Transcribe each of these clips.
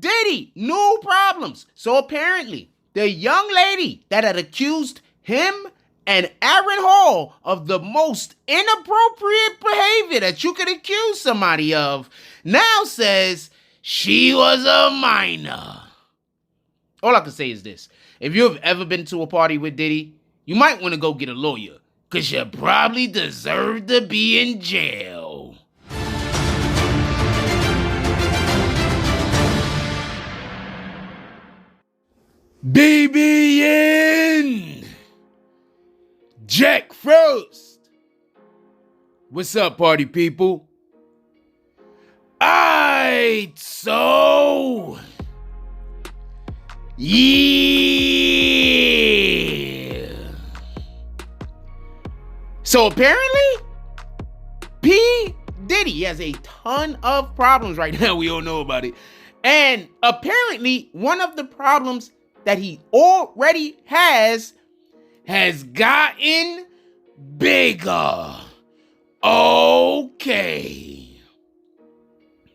Diddy, new problems. So apparently, the young lady that had accused him and Aaron Hall of the most inappropriate behavior that you could accuse somebody of now says she was a minor. All I can say is this. If you've ever been to a party with Diddy, you might want to go get a lawyer, because you probably deserve to be in jail. BBN Jack Frost. What's up, party people? Aight, so yeah. So apparently, P Diddy has a ton of problems right now. We all know about it. And apparently, one of the problems that he already has gotten bigger. Okay.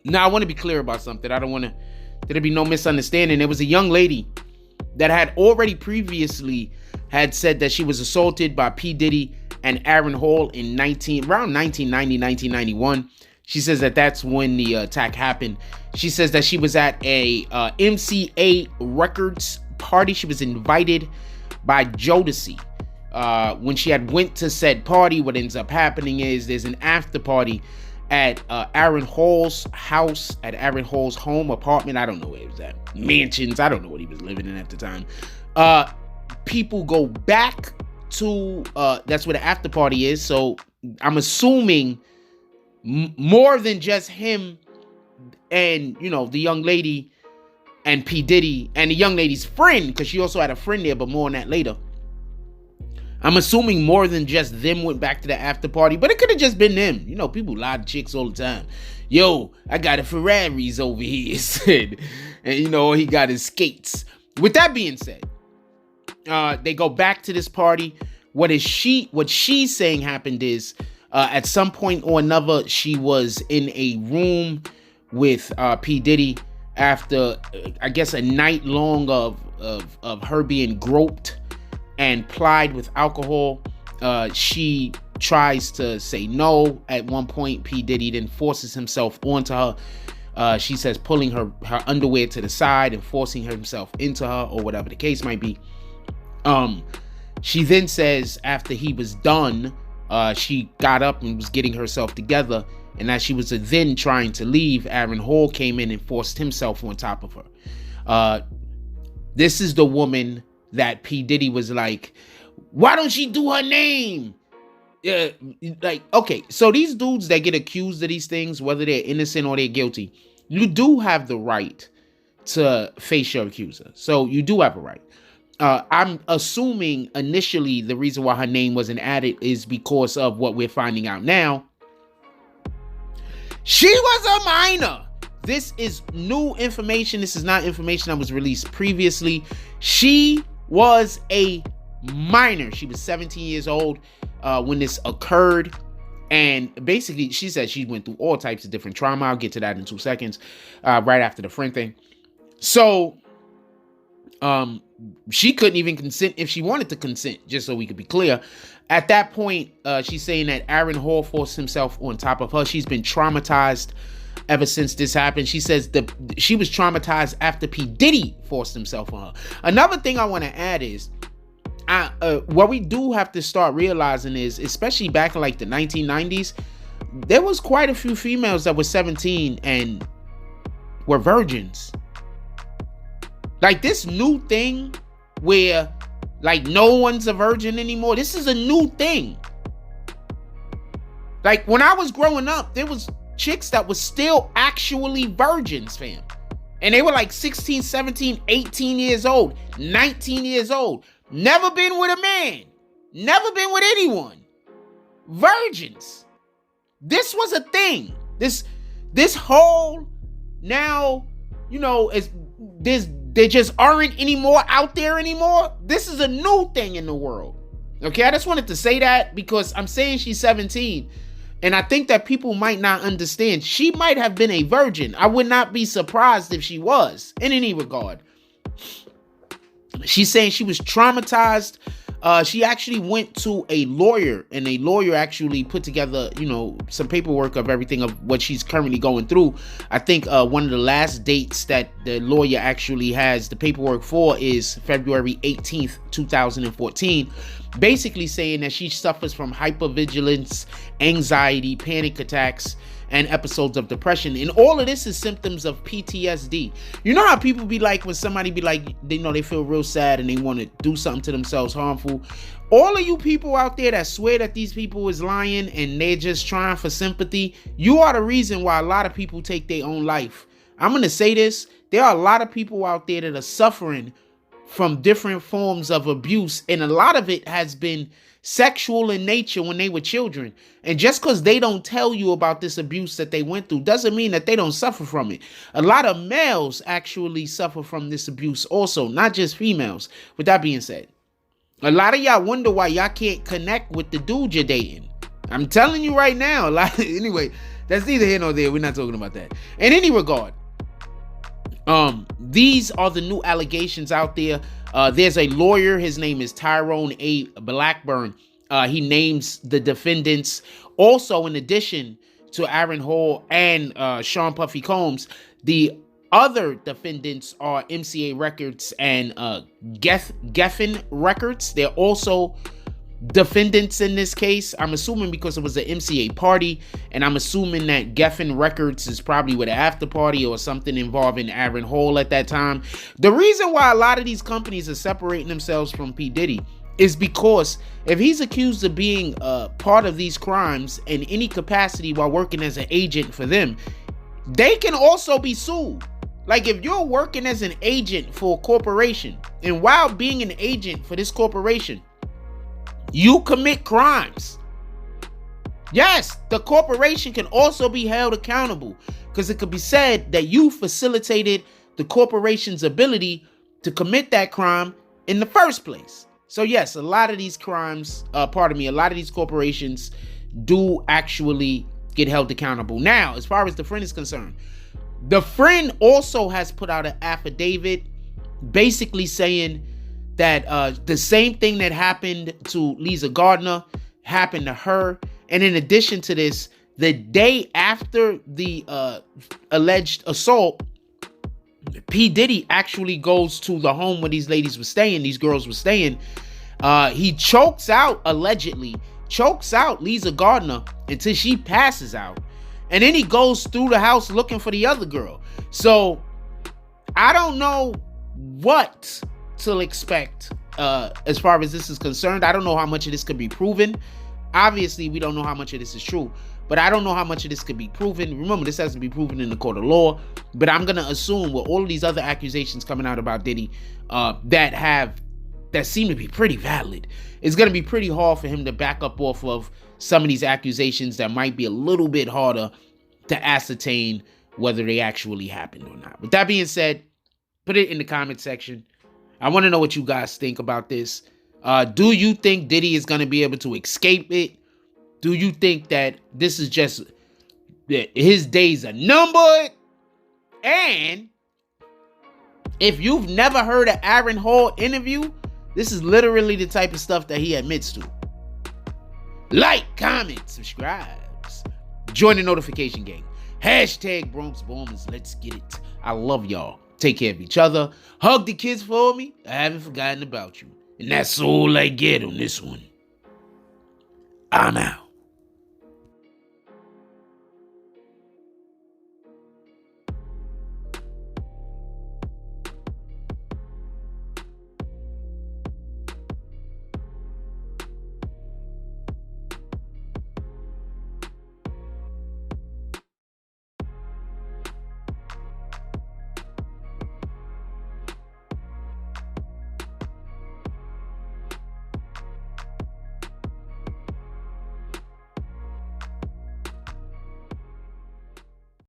Now, I want to be clear about something. I don't want there to be no misunderstanding. There was a young lady that had already previously had said that she was assaulted by P. Diddy and Aaron Hall in around 1990, 1991. She says that that's when the attack happened. She says that she was at a MCA Records party. She was invited by Jodeci. When she had went to said party, what ends up happening is there's an after party at Aaron Hall's house, at Aaron Hall's home, apartment. I don't know where it was at. Mansions. I don't know what he was living in at the time. People go back to, that's where the after party is. So I'm assuming more than just him and, the young lady and P. Diddy and the young lady's friend, because she also had a friend there, but more on that later. I'm assuming more than just them went back to the after party, but it could have just been them. People lie to chicks all the time. Yo, I got a Ferraris over here, said, and he got his skates. With that being said, they go back to this party. What she's saying happened is, at some point or another, she was in a room with P. Diddy after, I guess, a night long of her being groped and plied with alcohol. She tries to say no. At one point, P. Diddy then forces himself onto her. She says pulling her underwear to the side and forcing himself into her, or whatever the case might be. She then says after he was done, she got up and was getting herself together. And as she was then trying to leave, Aaron Hall came in and forced himself on top of her. This is the woman that P. Diddy was like, why don't she do her name? Okay, so these dudes that get accused of these things, whether they're innocent or they're guilty, you do have the right to face your accuser. So you do have a right. I'm assuming initially the reason why her name wasn't added is because of what we're finding out now. She was a minor. This is new information. This is not information that was released previously. She was a minor. She was 17 years old when this occurred. And basically, she said she went through all types of different trauma. I'll get to that in 2 seconds, right after the friend thing. So, she couldn't even consent if she wanted to consent, just so we could be clear. At that point, she's saying that Aaron Hall forced himself on top of her. She's been traumatized ever since this happened. She says she was traumatized after P. Diddy forced himself on her. Another thing I want to add is, what we do have to start realizing is, especially back in like the 1990s, there was quite a few females that were 17 and were virgins. Like this new thing where like no one's a virgin anymore. This is a new thing. Like when I was growing up, there was chicks that were still actually virgins, fam. And they were like 16, 17, 18 years old, 19 years old. Never been with a man. Never been with anyone. Virgins. This was a thing. This whole now, they just aren't anymore out there anymore. This is a new thing in the world. Okay, I just wanted to say that because I'm saying she's 17. And I think that people might not understand. She might have been a virgin. I would not be surprised if she was, in any regard. She's saying she was traumatized. She actually went to a lawyer, and a lawyer actually put together, some paperwork of everything of what she's currently going through. I think one of the last dates that the lawyer actually has the paperwork for is February 18th, 2014. Basically saying that she suffers from hypervigilance, anxiety, panic attacks, and episodes of depression. And all of this is symptoms of PTSD. You know how people be like when somebody be like, they feel real sad and they want to do something to themselves harmful. All of you people out there that swear that these people is lying and they're just trying for sympathy, you are the reason why a lot of people take their own life. I'm going to say this. There are a lot of people out there that are suffering from different forms of abuse, and a lot of it has been sexual in nature when they were children. And just because they don't tell you about this abuse that they went through doesn't mean that they don't suffer from it. A lot of males actually suffer from this abuse also, not just females. With that being said, a lot of y'all wonder why y'all can't connect with the dude you're dating. I'm telling you right now. Anyway, that's neither here nor there. We're not talking about that. In any regard, these are the new allegations out there. There's a lawyer. His name is Tyrone A. Blackburn. He names the defendants. Also, in addition to Aaron Hall and Sean Puffy Combs, the other defendants are MCA Records and Geffen Records. They're also defendants in this case. I'm assuming because it was an MCA party, and I'm assuming that Geffen Records is probably with an after party or something involving Aaron Hall at that time. The reason why a lot of these companies are separating themselves from P. Diddy is because if he's accused of being part of these crimes in any capacity while working as an agent for them, they can also be sued. Like if you're working as an agent for a corporation, and while being an agent for this corporation, you commit crimes, yes, the corporation can also be held accountable, because it could be said that you facilitated the corporation's ability to commit that crime in the first place. So yes, a lot of these crimes, a lot of these corporations do actually get held accountable. Now, as far as the friend is concerned, the friend also has put out an affidavit basically saying that the same thing that happened to Lisa Gardner happened to her. And in addition to this, the day after the alleged assault, P. Diddy actually goes to the home where these girls were staying. He allegedly chokes out Lisa Gardner until she passes out. And then he goes through the house looking for the other girl. So I don't know what to expect as far as this is concerned. I don't know how much of this could be proven. Obviously, we don't know how much of this is true, but I don't know how much of this could be proven. Remember, this has to be proven in the court of law. But I'm gonna assume with all of these other accusations coming out about Diddy that seem to be pretty valid, it's gonna be pretty hard for him to back up off of some of these accusations that might be a little bit harder to ascertain whether they actually happened or not. With that being said, put it in the comment section. I want to know what you guys think about this. Do you think Diddy is going to be able to escape it? Do you think that this is just that his days are numbered? And if you've never heard an Aaron Hall interview, this is literally the type of stuff that he admits to. Like, comment, subscribe, join the notification gang. Hashtag Bronx Bombers. Let's get it. I love y'all. Take care of each other. Hug the kids for me. I haven't forgotten about you. And that's all I get on this one. I'm out.